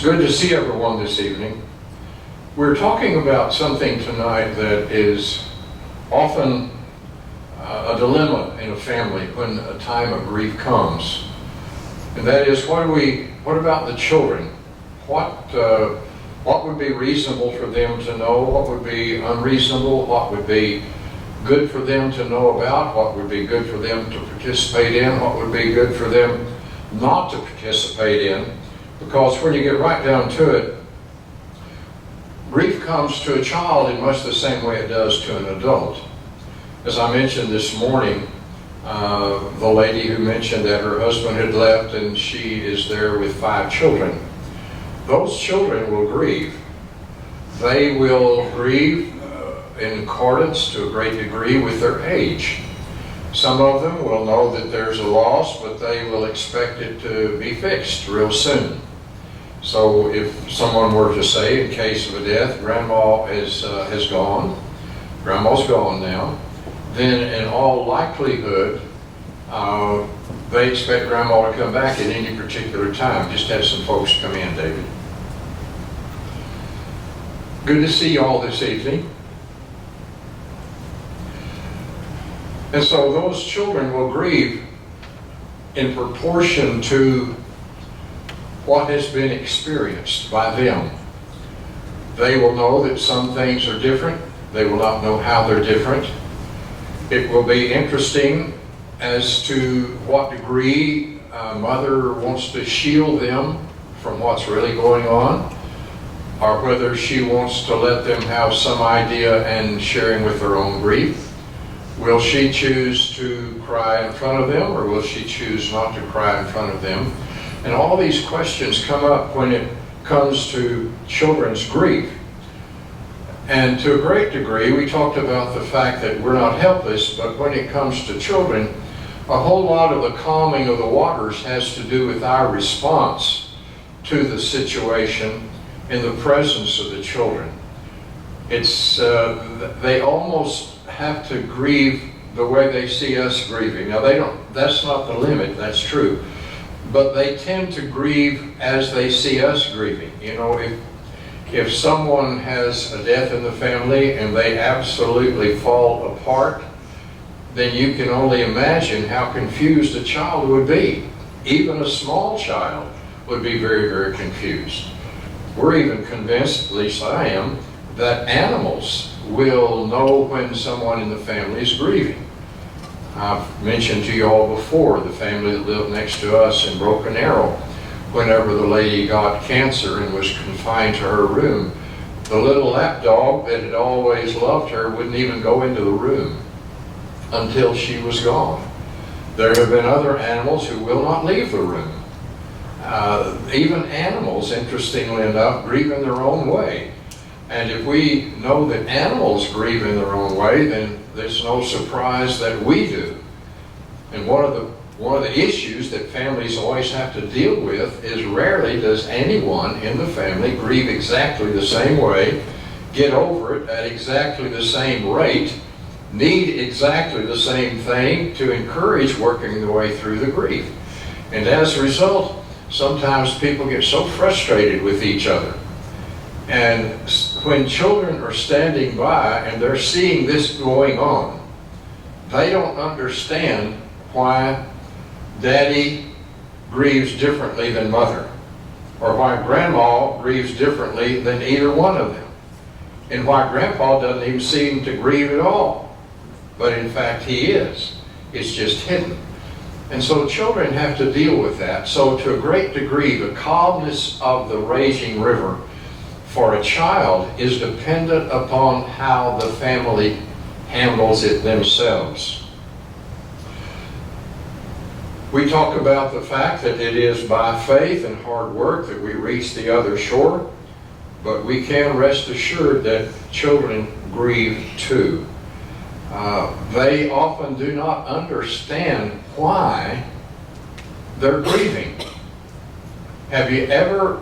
good to see everyone this evening. We're talking about something tonight that is often a dilemma in a family when a time of grief comes. And that is, what about the children? What would be reasonable for them to know? What would be unreasonable? What would be good for them to know about? What would be good for them to participate in? What would be good for them not to participate in? Because when you get right down to it, grief comes to a child in much the same way it does to an adult. As I mentioned this morning, the lady who mentioned that her husband had left and she is there with 5 children. Those children will grieve. They will grieve in accordance to a great degree with their age. Some of them will know that there's a loss, but they will expect it to be fixed real soon. So if someone were to say, in case of a death, Grandma has gone, Grandma's gone now, then in all likelihood, they expect Grandma to come back at any particular time. Just have some folks come in, David. Good to see you all this evening. And so those children will grieve in proportion to what has been experienced by them. They will know that some things are different. They will not know how they're different. It will be interesting as to what degree Mother wants to shield them from what's really going on, or whether she wants to let them have some idea and sharing with their own grief. Will she choose to cry in front of them, or will she choose not to cry in front of them? And all these questions come up when it comes to children's grief. And to a great degree, we talked about the fact that we're not helpless, but when it comes to children, a whole lot of the calming of the waters has to do with our response to the situation in the presence of the children. It's they almost have to grieve the way they see us grieving. Now that's not the limit, that's true. But they tend to grieve as they see us grieving. You know, if someone has a death in the family and they absolutely fall apart, then you can only imagine how confused a child would be. Even a small child would be very, very confused. We're even convinced, at least I am, that animals will know when someone in the family is grieving. I've mentioned to you all before the family that lived next to us in Broken Arrow. Whenever the lady got cancer and was confined to her room, the little lapdog that had always loved her wouldn't even go into the room until she was gone. There have been other animals who will not leave the room. Even animals, interestingly enough, grieve in their own way. And if we know that animals grieve in their own way, then there's no surprise that we do. And one of the issues that families always have to deal with is rarely does anyone in the family grieve exactly the same way, get over it at exactly the same rate, need exactly the same thing to encourage working their way through the grief. And as a result, sometimes people get so frustrated with each other. And when children are standing by and they're seeing this going on, they don't understand why Daddy grieves differently than Mother, or why Grandma grieves differently than either one of them, and why Grandpa doesn't even seem to grieve at all. But in fact, he is. It's just hidden. And so children have to deal with that. So to a great degree, the calmness of the raging river for a child is dependent upon how the family handles it themselves. We talk about the fact that it is by faith and hard work that we reach the other shore, but we can rest assured that children grieve too. They often do not understand why they're grieving. Have you ever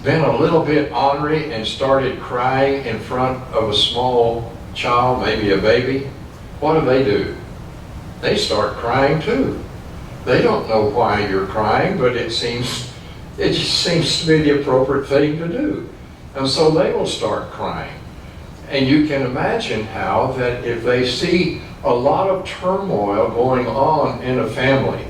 been a little bit ornery and started crying in front of a small child, maybe a baby? What do? They start crying too. They don't know why you're crying, but it seems It just seems to be the appropriate thing to do. And so they will start crying. And you can imagine how that if they see a lot of turmoil going on in a family,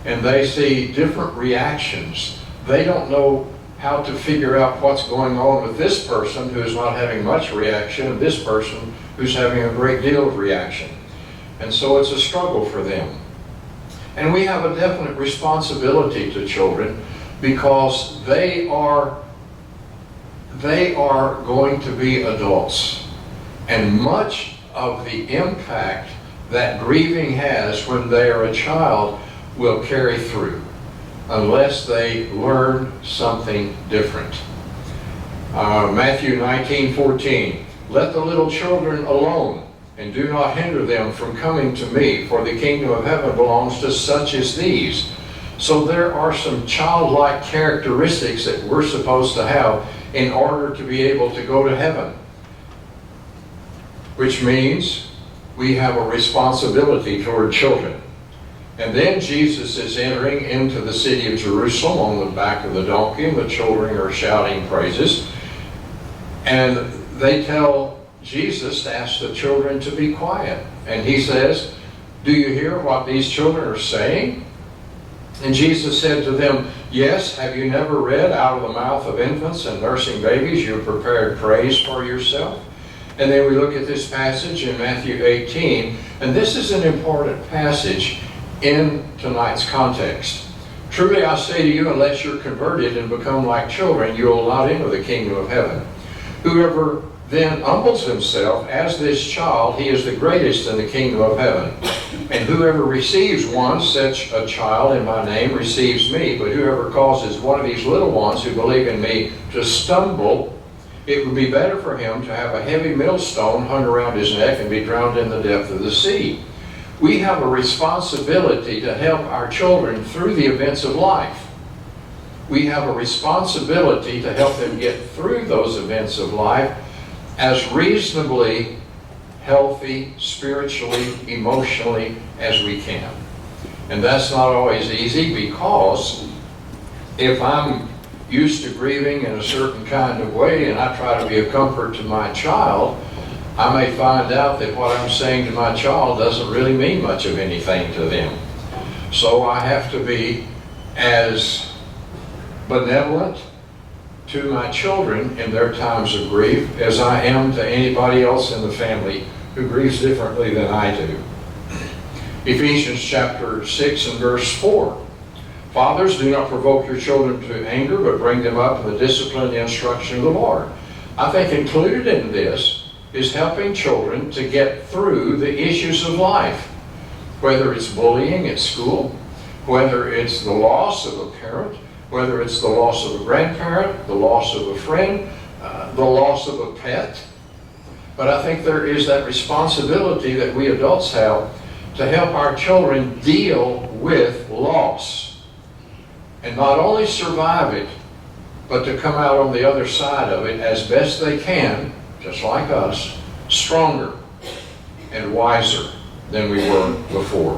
and they see different reactions, they don't know how to figure out what's going on with this person who's not having much reaction and this person who's having a great deal of reaction. And so it's a struggle for them. And we have a definite responsibility to children because they are going to be adults. And much of the impact that grieving has when they are a child will carry through unless they learn something different. Matthew 19:14, let the little children alone, and do not hinder them from coming to me, for the kingdom of heaven belongs to such as these. So there are some childlike characteristics that we're supposed to have in order to be able to go to heaven, which means we have a responsibility toward children. And then Jesus is entering into the city of Jerusalem on the back of the donkey, and the children are shouting praises. And they tell Jesus to ask the children to be quiet. And he says, do you hear what these children are saying? And Jesus said to them, yes, have you never read, out of the mouth of infants and nursing babies you have prepared praise for yourself? And then we look at this passage in Matthew 18, and this is an important passage in tonight's context. Truly I say to you, unless you're converted and become like children, you will not enter the kingdom of heaven. Whoever then humbles himself as this child, he is the greatest in the kingdom of heaven. And whoever receives one such a child in my name receives me. But whoever causes one of these little ones who believe in me to stumble, it would be better for him to have a heavy millstone hung around his neck and be drowned in the depth of the sea. We have a responsibility to help our children through the events of life. We have a responsibility to help them get through those events of life as reasonably healthy, spiritually, emotionally as we can. And that's not always easy, because if I'm used to grieving in a certain kind of way and I try to be a comfort to my child, I may find out that what I'm saying to my child doesn't really mean much of anything to them. So I have to be as benevolent to my children in their times of grief as I am to anybody else in the family who grieves differently than I do. Ephesians chapter 6 and verse 4. Fathers, do not provoke your children to anger, but bring them up in the discipline and the instruction of the Lord. I think included in this is helping children to get through the issues of life, whether it's bullying at school, whether it's the loss of a parent, whether it's the loss of a grandparent, the loss of a friend, the loss of a pet. But I think there is that responsibility that we adults have to help our children deal with loss. And not only survive it, but to come out on the other side of it as best they can, just like us, stronger and wiser than we were before.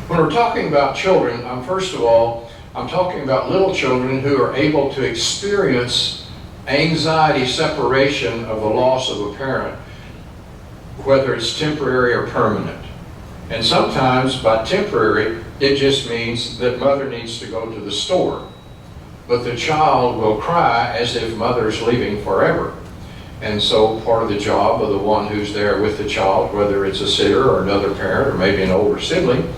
When we're talking about children, first of all, I'm talking about little children who are able to experience anxiety separation of the loss of a parent, whether it's temporary or permanent. And sometimes by temporary, it just means that mother needs to go to the store. But the child will cry as if mother's leaving forever. And so part of the job of the one who's there with the child, whether it's a sitter or another parent or maybe an older sibling,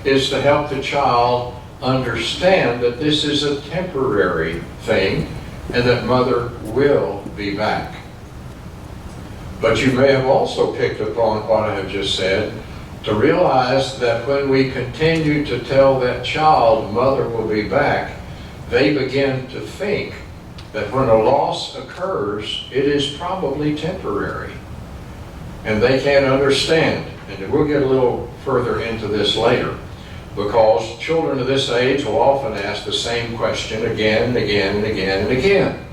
is to help the child understand that this is a temporary thing and that mother will be back. But you may have also picked upon what I have just said, to realize that when we continue to tell that child mother will be back, they begin to think that when a loss occurs, it is probably temporary. And they can't understand. And we'll get a little further into this later, because children of this age will often ask the same question again and again and again and again.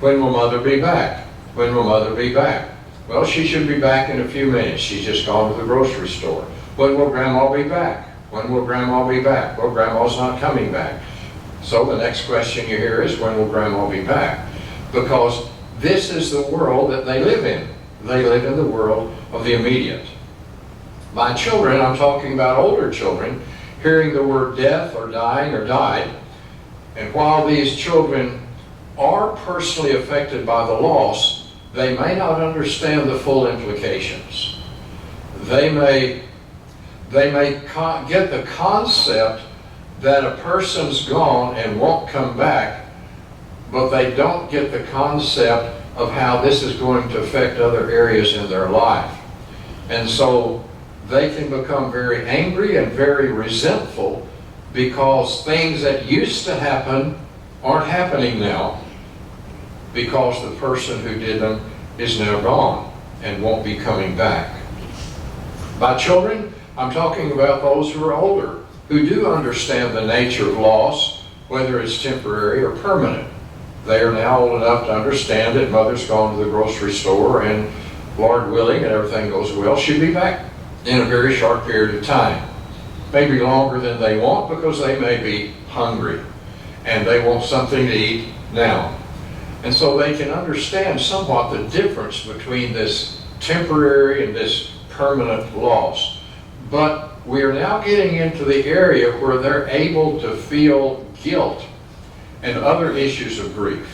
When will mother be back? When will mother be back? Well, she should be back in a few minutes. She's just gone to the grocery store. When will grandma be back? When will grandma be back? Well, grandma's not coming back. So the next question you hear is, when will Grandma be back? Because this is the world that they live in. They live in the world of the immediate. By children, I'm talking about older children, hearing the word death or dying or died. And while these children are personally affected by the loss, they may not understand the full implications. They may get the concept that a person's gone and won't come back, but they don't get the concept of how this is going to affect other areas in their life. And so they can become very angry and very resentful because things that used to happen aren't happening now, because the person who did them is now gone and won't be coming back. By children, I'm talking about those who are older, who do understand the nature of loss, whether it's temporary or permanent. They are now old enough to understand that mother's gone to the grocery store and, Lord willing, and everything goes well, she'll be back in a very short period of time. Maybe longer than they want, because they may be hungry and they want something to eat now. And so they can understand somewhat the difference between this temporary and this permanent loss. But we are now getting into the area where they're able to feel guilt and other issues of grief.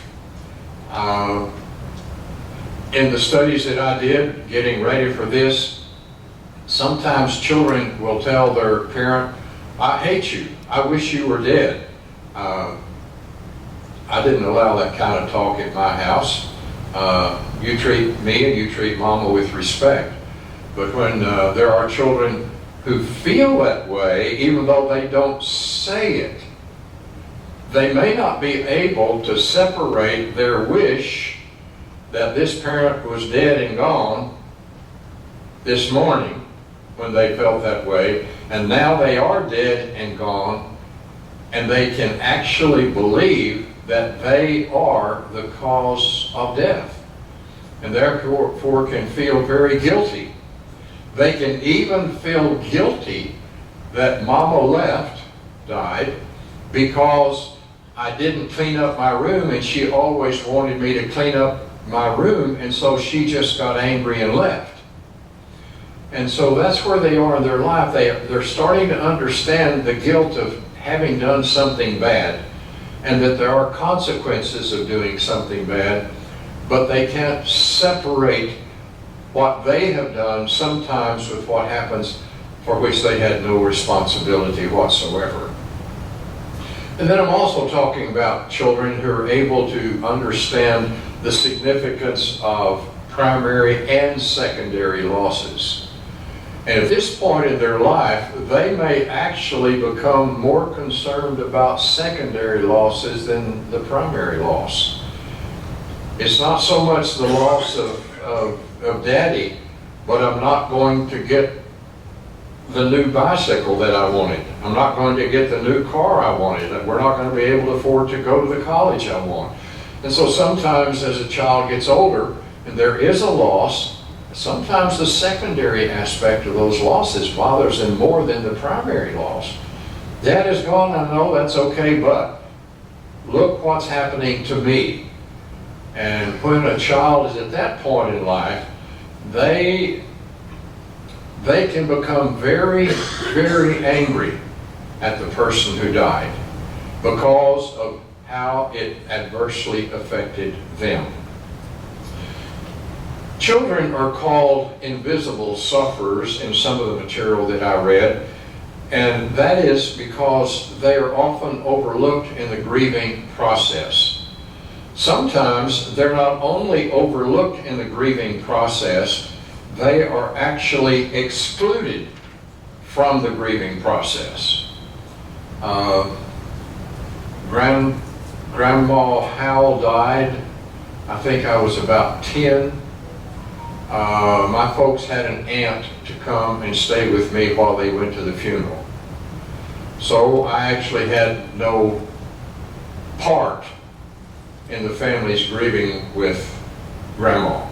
In the studies that I did, getting ready for this, sometimes children will tell their parent, "I hate you, I wish you were dead." I didn't allow that kind of talk at my house. You treat me and you treat Mama with respect. But when there are children who feel that way, even though they don't say it, they may not be able to separate their wish that this parent was dead and gone this morning when they felt that way, and now they are dead and gone, and they can actually believe that they are the cause of death, and therefore can feel very guilty. They can even feel guilty that Mama left, died, because I didn't clean up my room and she always wanted me to clean up my room, and so she just got angry and left. And so that's where they are in their life. They're starting to understand the guilt of having done something bad, and that there are consequences of doing something bad, but they can't separate what they have done sometimes with what happens for which they had no responsibility whatsoever. And then I'm also talking about children who are able to understand the significance of primary and secondary losses. And at this point in their life, they may actually become more concerned about secondary losses than the primary loss. It's not so much the loss of Daddy, but I'm not going to get the new bicycle that I wanted. I'm not going to get the new car I wanted. We're not going to be able to afford to go to the college I want. And so sometimes as a child gets older and there is a loss, sometimes the secondary aspect of those losses bothers them more than the primary loss. Dad is gone, I know, that's okay, but look what's happening to me. And when a child is at that point in life, they can become very, very angry at the person who died because of how it adversely affected them. Children are called invisible sufferers in some of the material that I read, and that is because they are often overlooked in the grieving process. Sometimes they're not only overlooked in the grieving process, they are actually excluded from the grieving process. Grandma Howell died, I think I was about 10. My folks had an aunt to come and stay with me while they went to the funeral. So I actually had no part in the family's grieving with Grandma.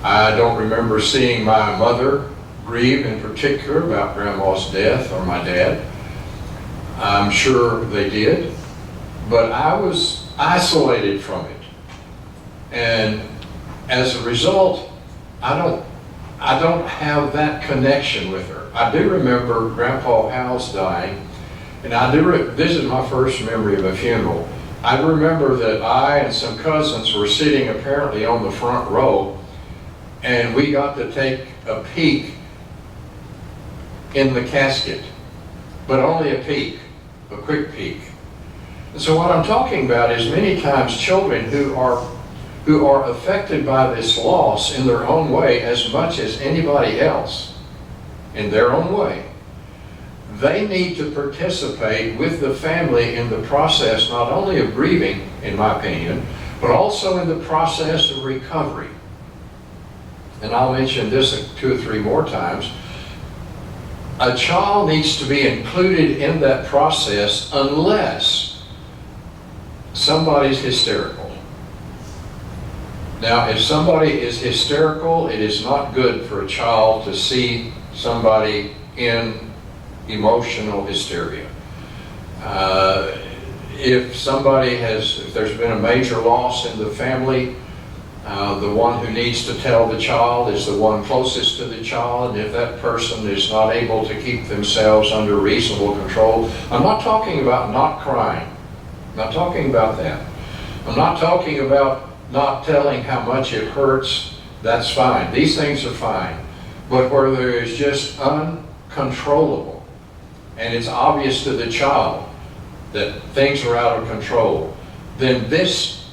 I don't remember seeing my mother grieve in particular about Grandma's death or my dad. I'm sure they did, but I was isolated from it. And as a result, I don't have that connection with her. I do remember Grandpa Hal's dying, and this is my first memory of a funeral. I remember that I and some cousins were sitting apparently on the front row, and we got to take a peek in the casket, but only a peek, a quick peek. And so what I'm talking about is many times children who are affected by this loss in their own way as much as anybody else, in their own way. They need to participate with the family in the process, not only of grieving, in my opinion, but also in the process of recovery. And I'll mention this 2 or 3 more times. A child needs to be included in that process unless somebody's hysterical. Now, if somebody is hysterical, it is not good for a child to see somebody in emotional hysteria. If there's been a major loss in the family, the one who needs to tell the child is the one closest to the child. And if that person is not able to keep themselves under reasonable control, I'm not talking about not crying. I'm not talking about that. I'm not talking about not telling how much it hurts. That's fine. These things are fine. But where there is just uncontrollable, and it's obvious to the child that things are out of control, then this,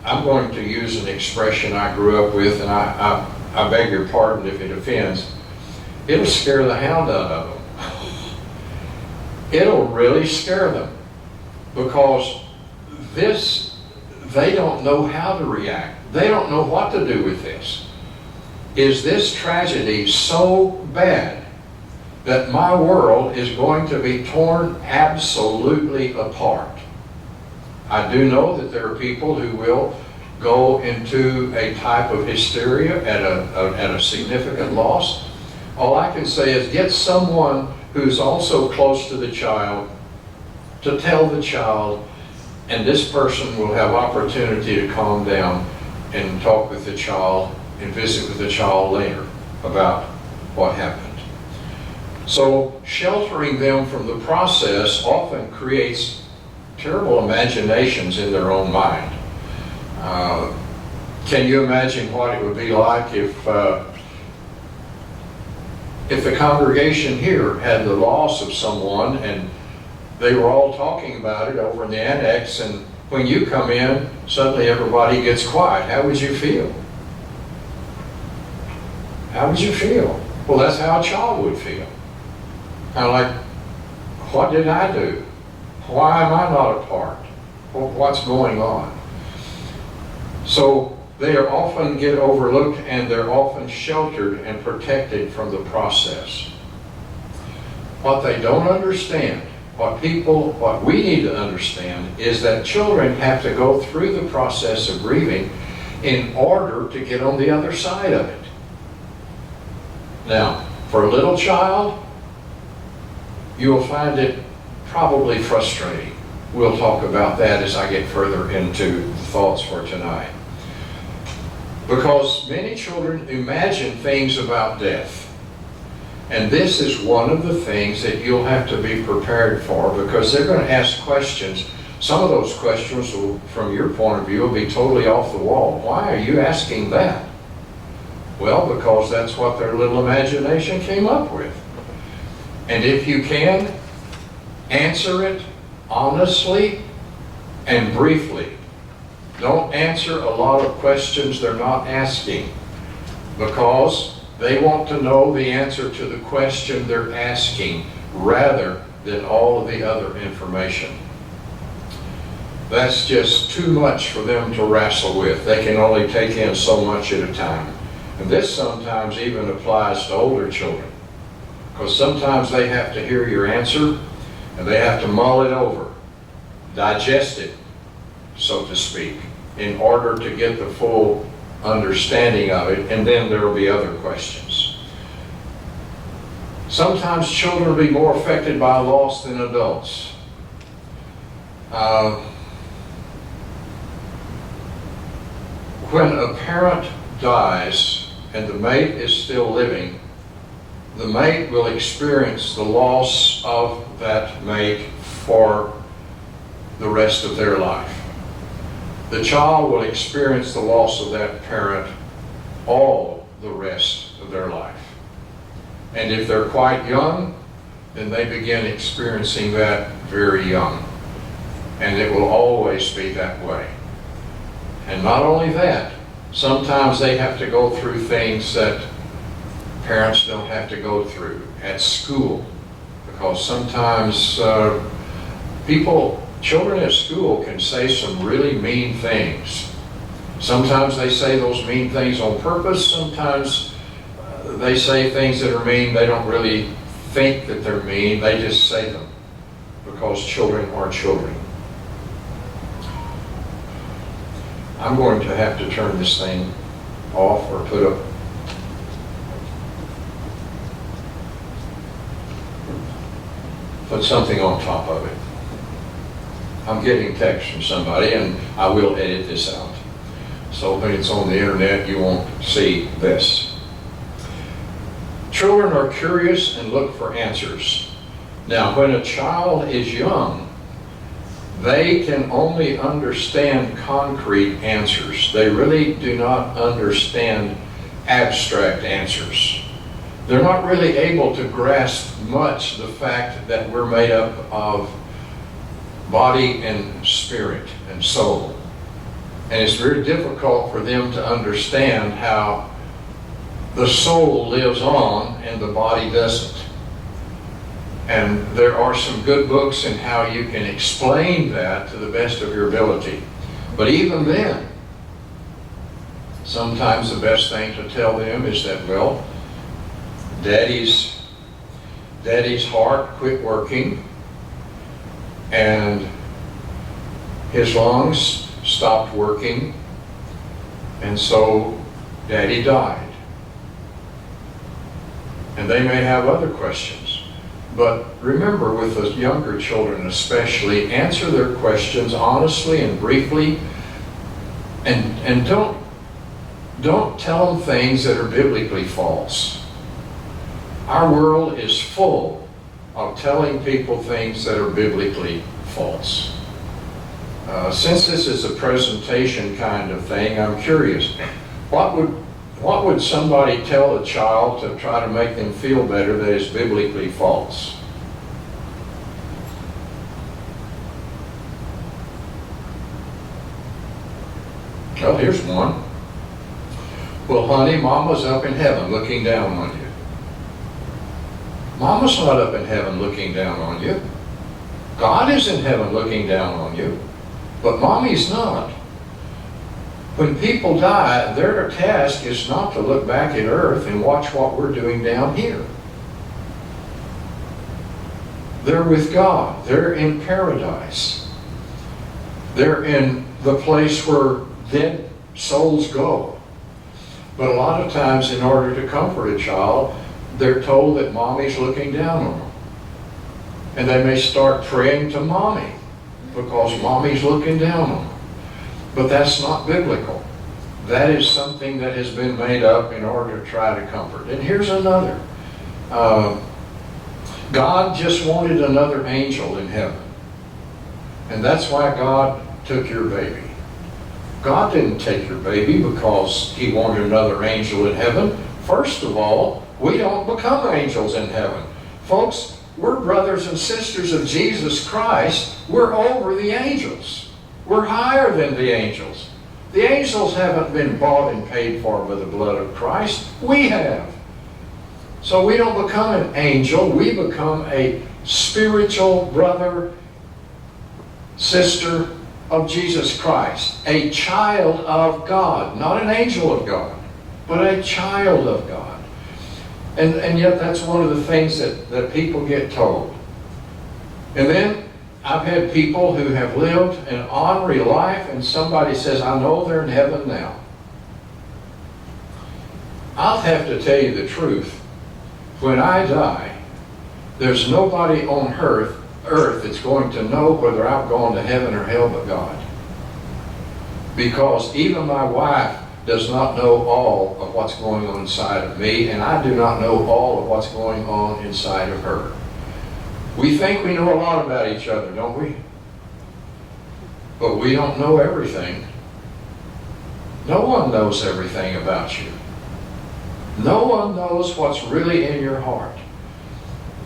I'm going to use an expression I grew up with, and I beg your pardon if it offends, it'll scare the hound out of them. It'll really scare them, because they don't know how to react. They don't know what to do with this. Is this tragedy so bad that my world is going to be torn absolutely apart? I do know that there are people who will go into a type of hysteria at a significant loss. All I can say is get someone who's also close to the child to tell the child, and this person will have opportunity to calm down and talk with the child and visit with the child later about what happened. So sheltering them from the process often creates terrible imaginations in their own mind. Can you imagine what it would be like if the congregation here had the loss of someone and they were all talking about it over in the annex, and when you come in, suddenly everybody gets quiet? How would you feel? How would you feel? Well, that's how a child would feel. Kind of like, what did I do? Why am I not a part? What's going on? So they are often get overlooked, and they're often sheltered and protected from the process. What they don't understand, what we need to understand, is that children have to go through the process of grieving in order to get on the other side of it. Now, for a little child, you will find it probably frustrating. We'll talk about that as I get further into the thoughts for tonight. Because many children imagine things about death. And this is one of the things that you'll have to be prepared for, because they're going to ask questions. Some of those questions will, from your point of view, will be totally off the wall. Why are you asking that? Well, because that's what their little imagination came up with. And if you can, answer it honestly and briefly. Don't answer a lot of questions they're not asking, because they want to know the answer to the question they're asking rather than all of the other information. That's just too much for them to wrestle with. They can only take in so much at a time. And this sometimes even applies to older children, because sometimes they have to hear your answer and they have to mull it over, digest it, so to speak, in order to get the full understanding of it, and then there will be other questions. Sometimes children will be more affected by loss than adults. When a parent dies and the mate is still living, the mate will experience the loss of that mate for the rest of their life. The child will experience the loss of that parent all the rest of their life. And if they're quite young, then they begin experiencing that very young. And it will always be that way. And not only that, sometimes they have to go through things that parents don't have to go through at school. Because sometimes children at school can say some really mean things. Sometimes they say those mean things on purpose. Sometimes they say things that are mean. They don't really think that they're mean. They just say them because children are children. I'm going to have to turn this thing off or put something on top of it. I'm getting text from somebody, and I will edit this out. So when it's on the internet, you won't see this. Children are curious and look for answers. Now, when a child is young, they can only understand concrete answers. They really do not understand abstract answers. They're not really able to grasp much the fact that we're made up of body and spirit and soul. And it's very difficult for them to understand how the soul lives on and the body doesn't. And there are some good books in how you can explain that to the best of your ability. But even then, sometimes the best thing to tell them is that, well, Daddy's heart quit working and his lungs stopped working, and so Daddy died. And they may have other questions. But remember, with the younger children especially, answer their questions honestly and briefly, and don't tell them things that are biblically false. Our world is full of telling people things that are biblically false. Since this is a presentation kind of thing, I'm curious, what would somebody tell a child to try to make them feel better that is biblically false? Well, here's one. Well, honey, Mama's up in heaven looking down on you. Mama's not up in heaven looking down on you. God is in heaven looking down on you, but Mommy's not. When people die, their task is not to look back at earth and watch what we're doing down here. They're with God. They're in paradise. They're in the place where dead souls go. But a lot of times, in order to comfort a child, they're told that Mommy's looking down on them. And they may start praying to Mommy because Mommy's looking down on them. But that's not biblical. That is something that has been made up in order to try to comfort. And here's another. God just wanted another angel in heaven. And that's why God took your baby. God didn't take your baby because He wanted another angel in heaven. First of all, we don't become angels in heaven. Folks, we're brothers and sisters of Jesus Christ. We're over the angels. We're higher than the angels. The angels haven't been bought and paid for by the blood of Christ. We have. So we don't become an angel. We become a spiritual brother, sister of Jesus Christ. A child of God. Not an angel of God, but a child of God. And yet that's one of the things that people get told. And then I've had people who have lived an honorary life and somebody says, I know they're in heaven now. I'll have to tell you the truth. When I die, there's nobody on earth earth that's going to know whether I've gone to heaven or hell but God. Because even my wife does not know all of what's going on inside of me, and I do not know all of what's going on inside of her. We think we know a lot about each other, don't we? But we don't know everything. No one knows everything about you. No one knows what's really in your heart.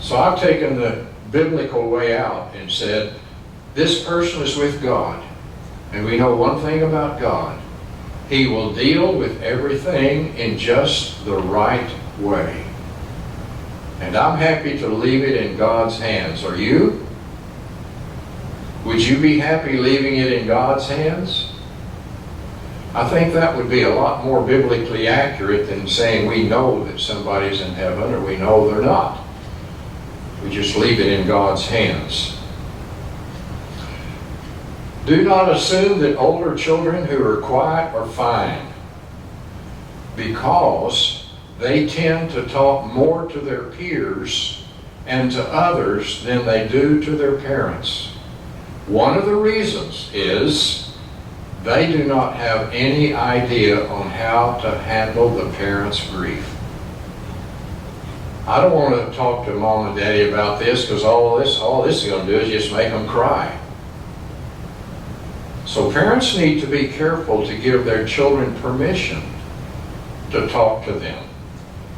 So I've taken the biblical way out and said, this person is with God. And we know one thing about God. He will deal with everything in just the right way. And I'm happy to leave it in God's hands. Are you? Would you be happy leaving it in God's hands? I think that would be a lot more biblically accurate than saying we know that somebody's in heaven or we know they're not. We just leave it in God's hands. Do not assume that older children who are quiet are fine, because they tend to talk more to their peers and to others than they do to their parents. One of the reasons is they do not have any idea on how to handle the parents' grief. I don't want to talk to mom and daddy about this, because all this is going to do is just make them cry. So parents need to be careful to give their children permission to talk to them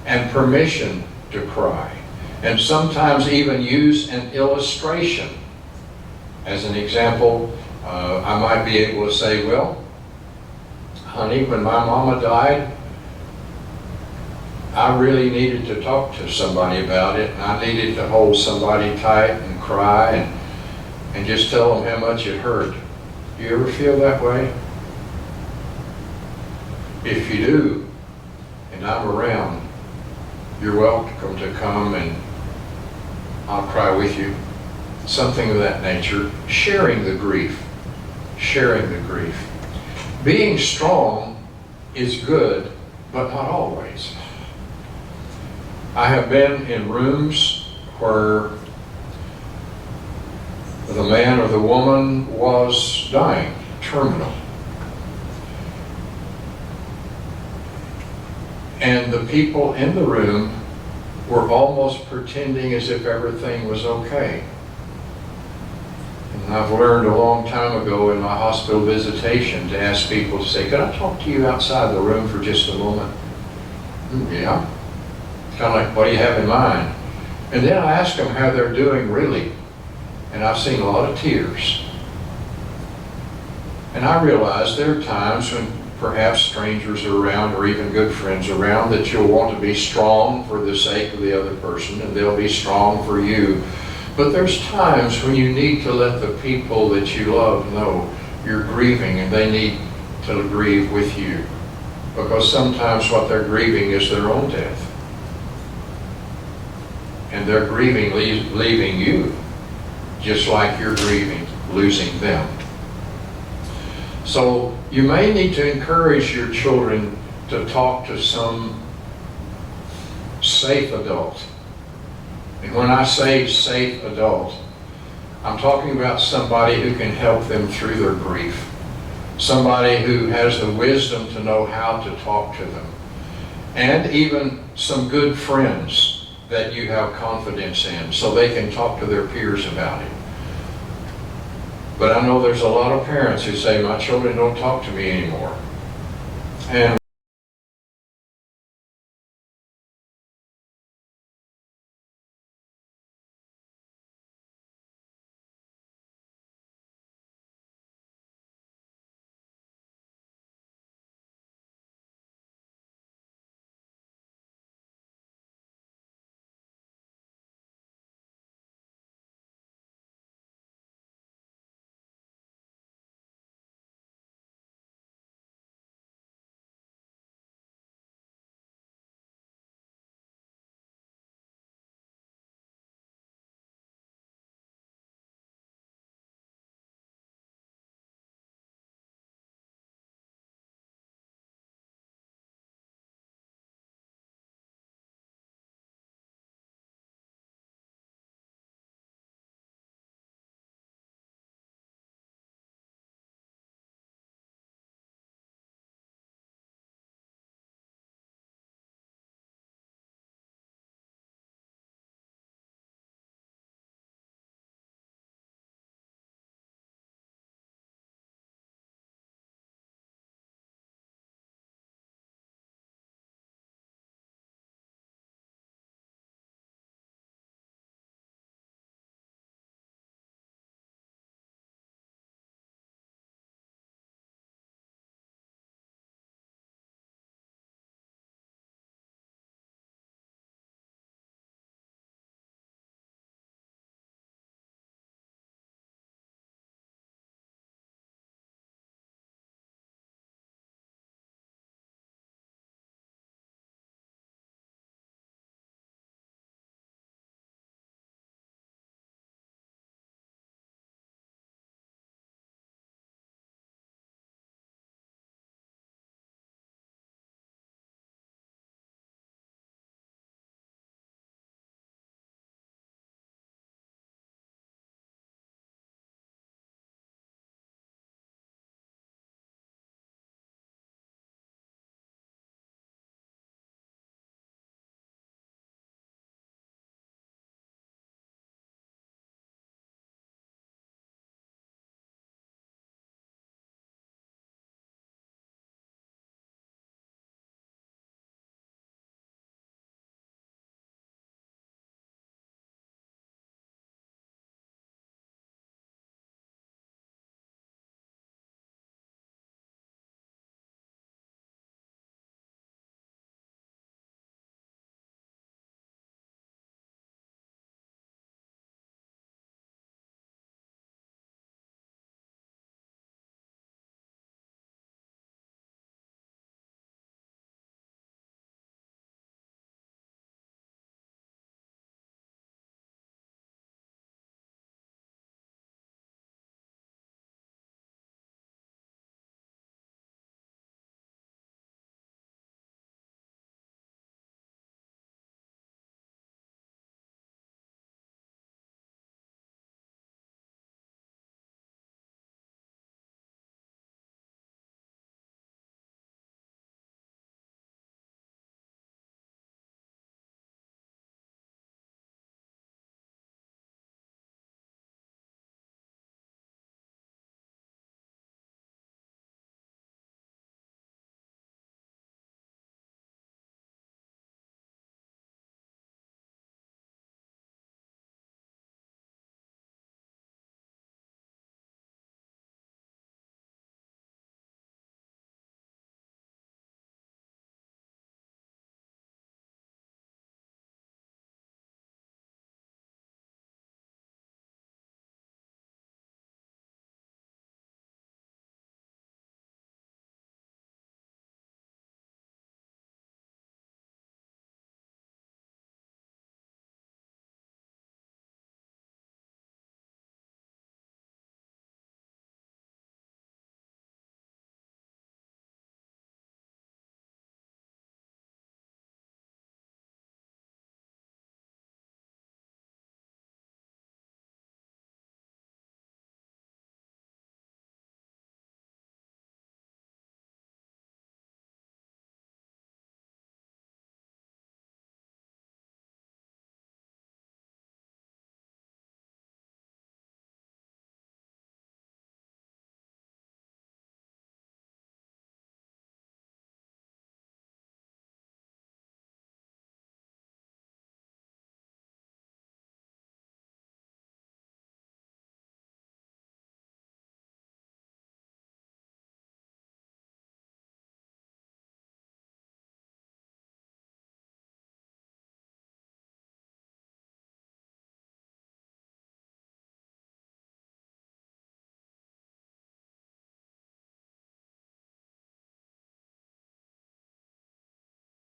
and permission to cry, and sometimes even use an illustration. As an example, I might be able to say, well, honey, when my mama died, I really needed to talk to somebody about it, and I needed to hold somebody tight and cry and just tell them how much it hurt. Do you ever feel that way? If you do, and I'm around, you're welcome to come and I'll cry with you. Something of that nature. Sharing the grief. Sharing the grief. Being strong is good, but not always. I have been in rooms where the man or the woman was dying, terminal. And the people in the room were almost pretending as if everything was okay. And I've learned a long time ago in my hospital visitation to ask people to say, could I talk to you outside the room for just a moment? Yeah. Kind of like, what do you have in mind? And then I ask them how they're doing really. And I've seen a lot of tears. And I realize there are times when perhaps strangers are around or even good friends around that you'll want to be strong for the sake of the other person, and they'll be strong for you. But there's times when you need to let the people that you love know you're grieving, and they need to grieve with you. Because sometimes what they're grieving is their own death. And they're grieving leaving you, just like you're grieving losing them. So you may need to encourage your children to talk to some safe adult. And when I say safe adult, I'm talking about somebody who can help them through their grief. Somebody who has the wisdom to know how to talk to them. And even some good friends that you have confidence in, so they can talk to their peers about it. But I know there's a lot of parents who say, my children don't talk to me anymore. And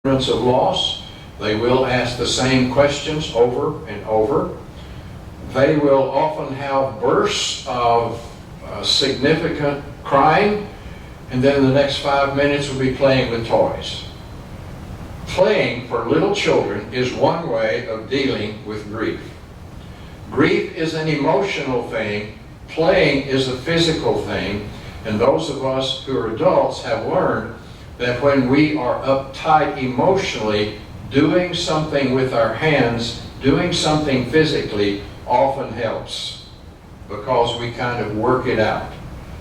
of loss. They will ask the same questions over and over. They will often have bursts of significant crying, and then the next 5 minutes will be playing with toys. Playing for little children is one way of dealing with grief. Grief is an emotional thing. Playing is a physical thing. And those of us who are adults have learned that when we are uptight emotionally, doing something with our hands, doing something physically often helps, because we kind of work it out.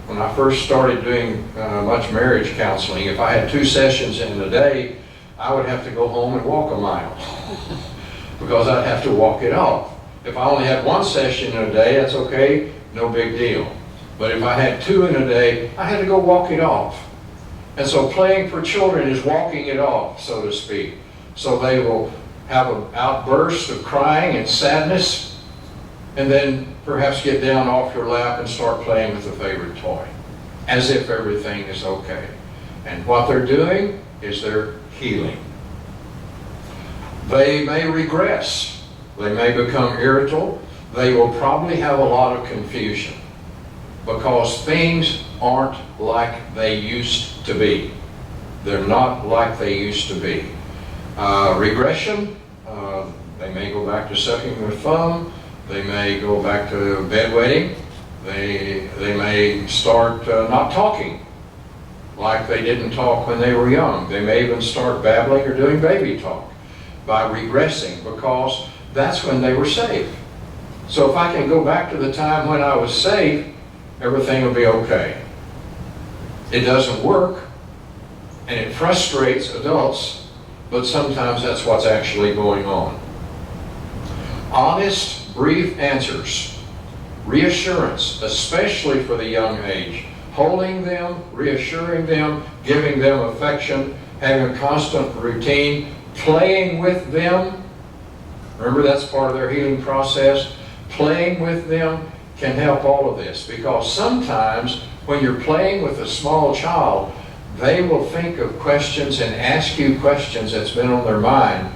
When I first started doing much marriage counseling, if I had 2 sessions in a day, I would have to go home and walk a mile because I'd have to walk it off. If I only had 1 session in a day, that's okay, no big deal. But if I had 2 in a day, I had to go walk it off. And so playing for children is walking it off, so to speak. So they will have an outburst of crying and sadness, and then perhaps get down off your lap and start playing with a favorite toy, as if everything is okay. And what they're doing is they're healing. They may regress. They may become irritable. They will probably have a lot of confusion because things aren't like they used to be. They're not like they used to be. Regression, they may go back to sucking their thumb. They may go back to bedwetting. They may start not talking like they didn't talk when they were young. They may even start babbling or doing baby talk by regressing, because that's when they were safe. So if I can go back to the time when I was safe, everything will be okay. It doesn't work, and it frustrates adults, but sometimes that's what's actually going on. Honest, brief answers, reassurance, especially for the young age, holding them, reassuring them, giving them affection, having a constant routine, playing with them. Remember, that's part of their healing process. Playing with them can help all of this, because sometimes when you're playing with a small child, they will think of questions and ask you questions that's been on their mind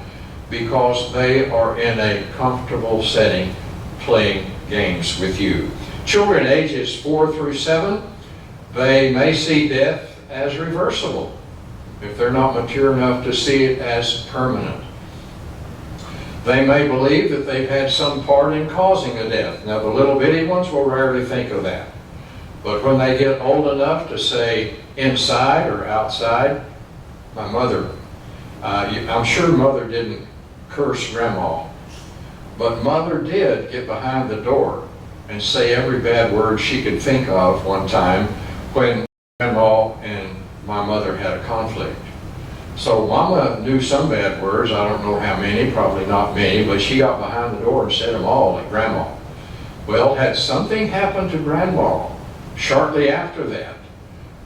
because they are in a comfortable setting playing games with you. Children ages 4 through 7, they may see death as reversible if they're not mature enough to see it as permanent. They may believe that they've had some part in causing a death. Now, the little bitty ones will rarely think of that. But when they get old enough to say inside or outside, my mother, I'm sure Mother didn't curse Grandma, but Mother did get behind the door and say every bad word she could think of one time when Grandma and my mother had a conflict. So Mama knew some bad words, I don't know how many, probably not many, but she got behind the door and said them all at Grandma. Well, had something happened to Grandma shortly after that,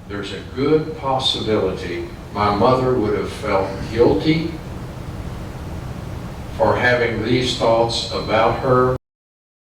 there's a good possibility my mother would have felt guilty for having these thoughts about her.